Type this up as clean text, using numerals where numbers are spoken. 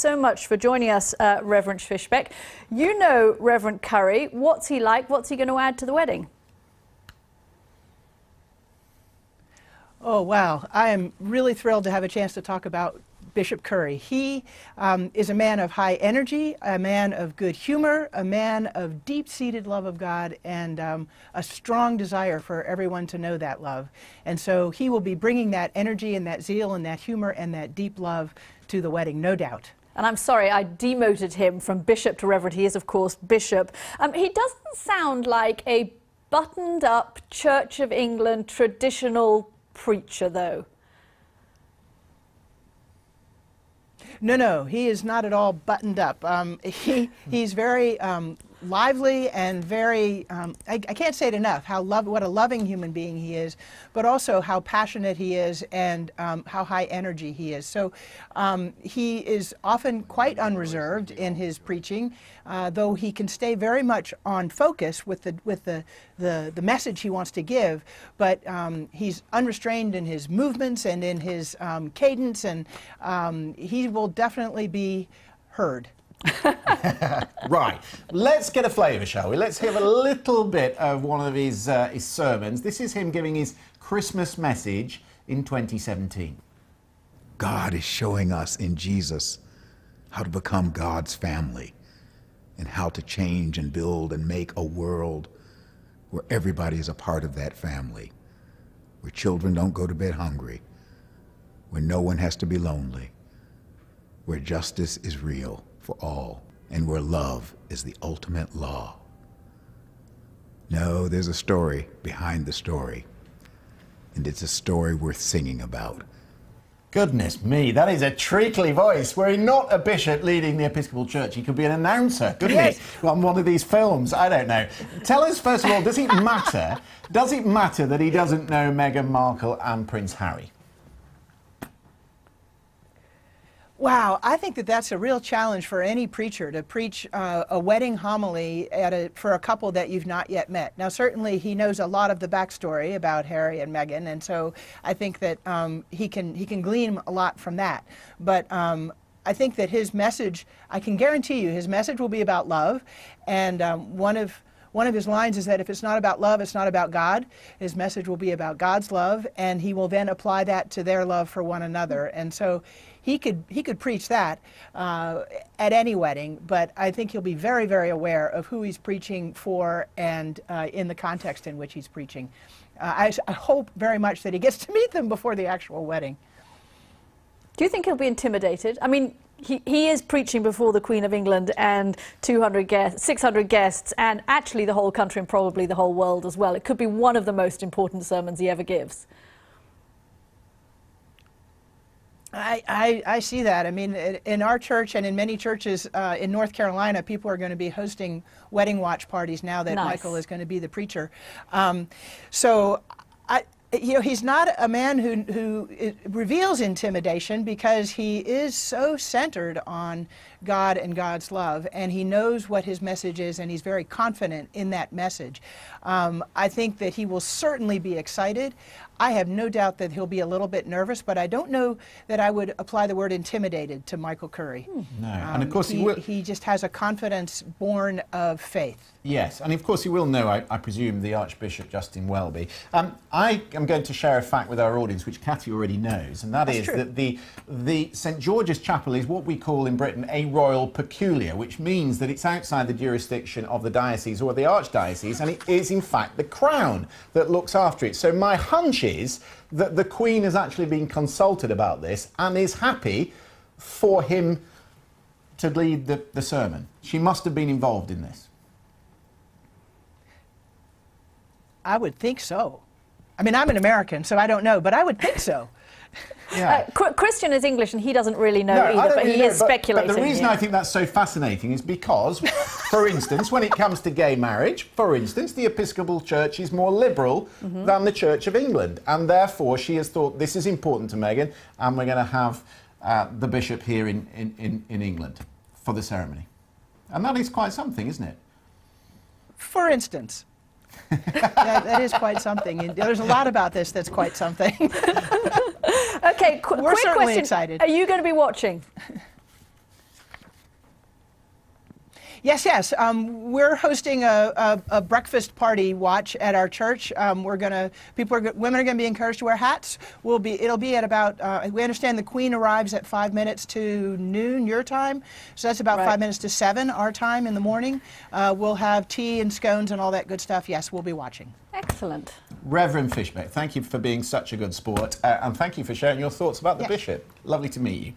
so much for joining us, Reverend Fischbeck. You know Reverend Curry. What's he like? What's he going to add to the wedding? Oh, wow. I am really thrilled to have a chance to talk about Bishop Curry. He is a man of high energy, a man of good humor, a man of deep-seated love of God, and a strong desire for everyone to know that love. And so he will be bringing that energy and that zeal and that humor and that deep love to the wedding, no doubt. And I'm sorry, I demoted him from bishop to reverend. He is, of course, bishop. He doesn't sound like a buttoned-up Church of England traditional preacher, though. No, he is not at all buttoned up. He's very lively and very, I can't say it enough, what a loving human being he is, but also how passionate he is and how high energy he is. So he is often quite unreserved in his preaching, though he can stay very much on focus with the message he wants to give, but he's unrestrained in his movements and in his cadence, and he will definitely be heard. Right, let's get a flavour, shall we? Let's hear a little bit of one of his sermons. This is him giving his Christmas message in 2017. God is showing us in Jesus how to become God's family and how to change and build and make a world where everybody is a part of that family, where children don't go to bed hungry, where no one has to be lonely, where justice is real for all, and where love is the ultimate law. No, there's a story behind the story, and it's a story worth singing about. Goodness me, that is a treacly voice. Were he not a bishop leading the Episcopal Church, he could be an announcer, couldn't Yes. he? On one of these films, I don't know. Tell us, first of all, does it matter that he doesn't know Meghan Markle and Prince Harry? Wow, I think that that's a real challenge for any preacher to preach a wedding homily for a couple that you've not yet met. Now, certainly he knows a lot of the backstory about Harry and Meghan, and so I think that he can glean a lot from that. But I think that his message, I can guarantee you, his message will be about love, and one of his lines is that if it's not about love, it's not about God. His message will be about God's love, and he will then apply that to their love for one another. And so he could preach that at any wedding, but I think he'll be very, very aware of who he's preaching for and in the context in which he's preaching. I hope very much that he gets to meet them before the actual wedding. Do you think he'll be intimidated? I mean, he is preaching before the Queen of England and 600 guests, and actually the whole country and probably the whole world as well. It could be one of the most important sermons he ever gives. I see that. I mean, in our church and in many churches in North Carolina, people are going to be hosting wedding watch parties now that Nice. Michael is going to be the preacher. You know, he's not a man who reveals intimidation because he is so centered on God and God's love, and he knows what his message is, and he's very confident in that message. I think that he will certainly be excited. I have no doubt that he'll be a little bit nervous, but I don't know that I would apply the word intimidated to Michael Curry. No, and of course he just has a confidence born of faith. Yes, and of course he will know, I presume, the Archbishop Justin Welby. I am going to share a fact with our audience, which Cathy already knows, and that is that the St George's Chapel is what we call in Britain a royal peculiar, which means that it's outside the jurisdiction of the diocese or the archdiocese, and it is in fact the Crown that looks after it. So my hunch is that the Queen has actually been consulted about this and is happy for him to lead the sermon. She must have been involved in this. I would think so. I mean, I'm an American, so I don't know, but I would think so. Yeah. Christian is English and he doesn't really know either, but he is speculating. But the reason I think that's so fascinating is because, for instance, when it comes to gay marriage, for instance, the Episcopal Church is more liberal than the Church of England, and therefore she has thought this is important to Meghan, and we're going to have the bishop here in England for the ceremony. And that is quite something, isn't it? For instance. that is quite something. There's a lot about this that's quite something. Okay, We're quick certainly question. excited. Are you going to be watching? Yes, yes. We're hosting a breakfast party watch at our church. Women are going to be encouraged to wear hats. It'll be at about. We understand the Queen arrives at 5 minutes to noon your time, so that's about 5 minutes to 7 our time in the morning. We'll have tea and scones and all that good stuff. Yes, we'll be watching. Excellent. Reverend Fischbeck, thank you for being such a good sport, and thank you for sharing your thoughts about the bishop. Lovely to meet you.